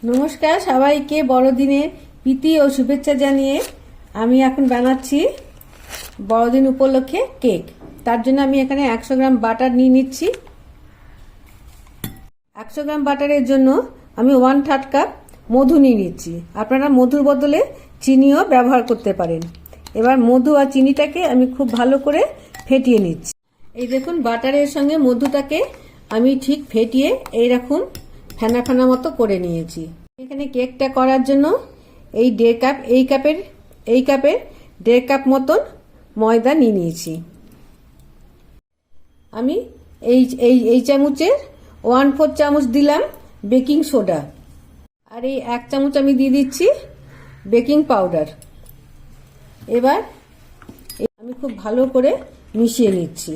নমস্কার সবাইকে বড়দিনের প্রীতি ও শুভেচ্ছা জানিয়ে আমি এখন বানাচ্ছি বড়দিন উপলক্ষে কেক। তার জন্য আমি এখানে 100 গ্রাম বাটার নিয়ে নিচ্ছি। 100 গ্রাম বাটারের জন্য আমি 1/3 কাপ মধু নিয়ে নিচ্ছি। আপনারা মধুর বদলে চিনিও ব্যবহার করতে পারেন। এবার মধু আর চিনিটাকে আমি খুব ভালো করে ফেটিয়ে নিচ্ছি। এই দেখুন বাটারের সঙ্গে মধুটাকে আমি ঠিক ফেটিয়ে এইরকম ফেনা ফেনা মতো করে নিয়েছি। এখানে কেকটা করার জন্য এই 1.5 কাপ এই কাপের 1.5 কাপ মতন ময়দা নিয়ে নিয়েছি। আমি এই চামচের 1/4 চামচ দিলাম বেকিং সোডা, আর এই 1 চামচ আমি দিয়ে দিচ্ছি বেকিং পাউডার। এবার আমি খুব ভালো করে মিশিয়ে নিচ্ছি।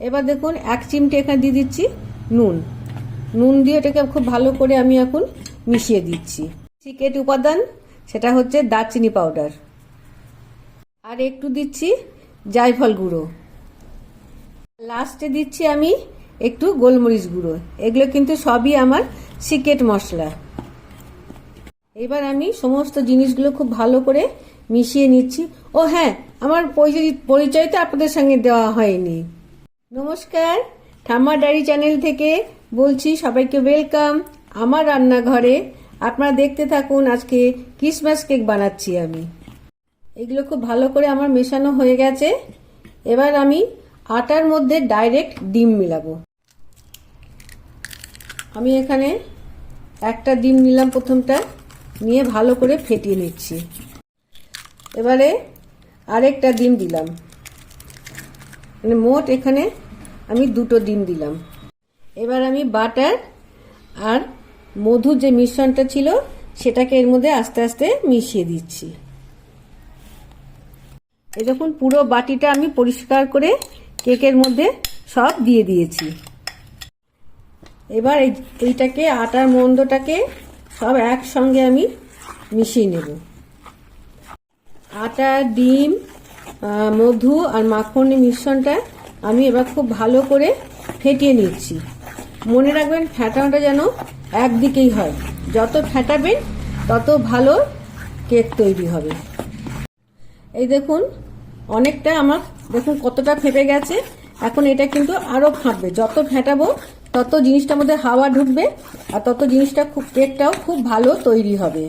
এবার দেখুন 1 চিমটে এখানে দিয়ে দিচ্ছি নুন দিয়ে এটাকে খুব ভালো করে আমি এখন মিশিয়ে দিচ্ছি। সিক্রেট উপাদান সেটা হচ্ছে দারচিনি পাউডার, আর একটু দিচ্ছি জায়ফল গুঁড়ো, লাস্টে দিচ্ছি আমি একটু গোলমরিচ গুঁড়ো। এগুলো কিন্তু সবই আমার সিক্রেট মশলা। এবার আমি সমস্ত জিনিসগুলো খুব ভালো করে মিশিয়ে নিচ্ছি। ও হ্যাঁ, আমার পরিচয় তো আপনাদের সঙ্গে দেওয়া হয়নি। নমস্কার, ঠাম্মা ডায়েরি চ্যানেল থেকে বলছি, সবাইকে ওয়েলকাম আমার রান্নাঘরে। আপনারা দেখতে থাকুন। আজকে ক্রিসমাস কেক বানাচ্ছি আমি। এগুলো খুব ভালো করে আমার মেশানো হয়ে গেছে। এবার আমি আটার মধ্যে ডাইরেক্ট ডিম মিলাবো। আমি এখানে একটা ডিম নিলাম, প্রথমটা নিয়ে ভালো করে ফেটিয়ে নিচ্ছি। এবারে আরেকটা ডিম দিলাম, মানে মোট এখানে আমি 2টো ডিম দিলাম। এবার আমি বাটার আর মধুর যে মিশ্রণটা ছিল সেটাকে এর মধ্যে আস্তে আস্তে মিশিয়ে দিচ্ছি। এই দেখুন পুরো বাটিটা আমি পরিষ্কার করে কেকের মধ্যে সব দিয়ে দিয়েছি। এবার এইটাকে আটার মন্ডটাকে সব একসঙ্গে আমি মিশিয়ে নেব। আটা, ডিম, মধু আর মাখনের মিশ্রণটা আমি এবার খুব ভালো করে ফেটিয়ে নিচ্ছি। মনে রাখবেন ফেটানোটা যেন একদিকেই হয়। যত ফেটাবেন তত ভালো কেক তৈরি হবে। এই দেখুন অনেকটা আমার দেখুন কতটা ফেটে গেছে। এখন এটা কিন্তু আরো ফাটবে। যত ফেটাবো তত জিনিসটার মধ্যে হাওয়া ঢুকবে, আর তত জিনিসটা কেকটাও খুব ভালো তৈরি হবে।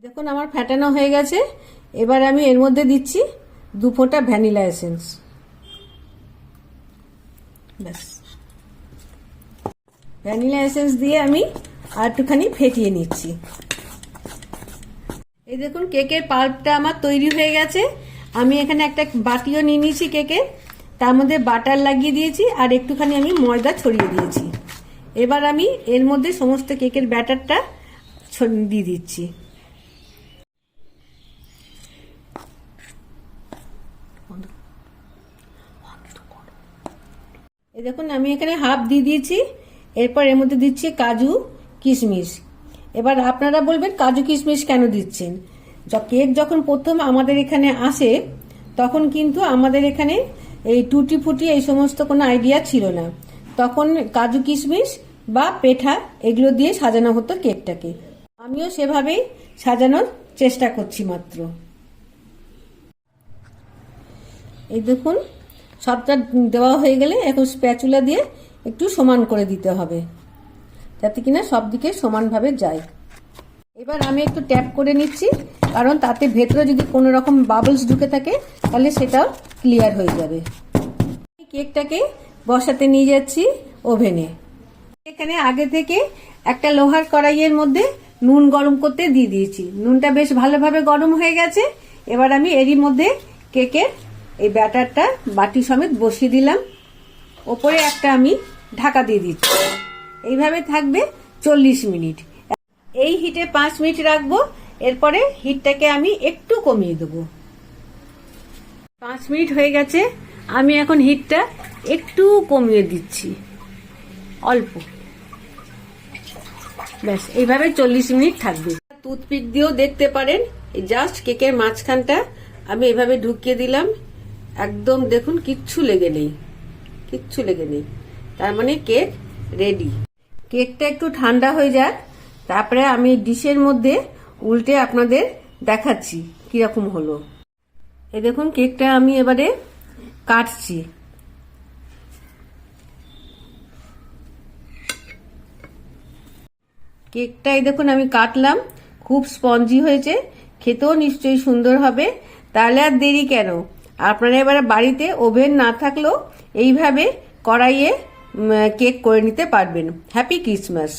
দেখুন আমার ফেটানো হয়ে গেছে। এবার আমি এর মধ্যে দিচ্ছি 2 ফোঁটা ভ্যানিলা এসেন্স। ব্যাস, ভ্যানিলা এসেন্স দিয়ে আমি আর একটুখানি ফেটিয়ে নিচ্ছি। এই দেখুন কেকের পাল্পটা আমার তৈরি হয়ে গেছে। আমি এখানে একটা বাটিও নিয়ে নিয়েছি কেকের, তার মধ্যে বাটার লাগিয়ে দিয়েছি আর একটুখানি আমি ময়দা ছড়িয়ে দিয়েছি। এবার আমি এর মধ্যে সমস্ত কেকের ব্যাটারটা দিয়ে দিচ্ছি। এই দেখুন আমি এখানে হাফ দিয়ে দিয়েছি। এরপর এর মধ্যে দিচ্ছি কাজু কিশমিশ। এবার আপনারা বলবেন কাজু কিশমিশ কেন দিচ্ছেন। কেক যখন প্রথম আমাদের এখানে আসে তখন কিন্তু আমাদের এখানে এই টুটি ফুটি এই সমস্ত কোনো আইডিয়া ছিল না। তখন কাজু কিশমিশ বা পেঠা এগুলো দিয়ে সাজানো হতো কেকটাকে। আমিও সেভাবেই সাজানোর চেষ্টা করছি মাত্র। এই দেখুন সবটা দেওয়া হয়ে গেলে এখন স্প্যাচুলা দিয়ে একটু সমান করে দিতে হবে, যাতে কিনা সব দিকে সমানভাবে যায়। এবার আমি একটু ট্যাপ করে নিচ্ছি, কারণ তাতে ভেতরে যদি কোনো রকম বাবলস ঢুকে থাকে তাহলে সেটাও ক্লিয়ার হয়ে যাবে। কেকটাকে বসাতে নিয়ে যাচ্ছি ওভেনে। এখানে আগে থেকে একটা লোহার কড়াইয়ের মধ্যে নুন গরম করতে দিয়ে দিয়েছি। নুনটা বেশ ভালোভাবে গরম হয়ে গেছে। এবার আমি এরই মধ্যে কেকের এই ব্যাটারটা বাটি সমেত বসিয়ে দিলাম। ওপরে একটা আমি ঢাকা দিয়ে দিচ্ছি। এইভাবে থাকবে 40 মিনিট। এই হিটে 5 মিনিট রাখবো। এরপরে হিটটাকে আমি একটু কমিয়ে দেবো। 5 মিনিট হয়ে গেছে। আমি এখন হিটটা একটু কমিয়ে দিচ্ছি, অল্প। ব্যাস, এইভাবে 40 মিনিট থাকবে। টুথপিক দিয়েও দেখতে পারেন। জাস্ট কেকের মাঝখানটা আমি এভাবে ঢুকিয়ে দিলাম। একদম দেখুন কিচ্ছু লেগে নেই। তার মানে কেক রেডি। কেকটা একটু ঠান্ডা হয়ে যাক, তারপরে আমি ডিশের মধ্যে উল্টে আপনাদের দেখাচ্ছি কিরকম হলো। এই দেখুন কেকটা আমি এবারে কাটছি। কেকটা এই দেখুন আমি কাটলাম, খুব স্পঞ্জি হয়েছে, খেতেও নিশ্চয়ই সুন্দর হবে। তাহলে আর দেরি কেন, আপনারা এবারে বাড়িতে ওভেন না থাকলেও এইভাবে কড়াইয়ে কেক করে নিতে পারবেন। Happy Christmas.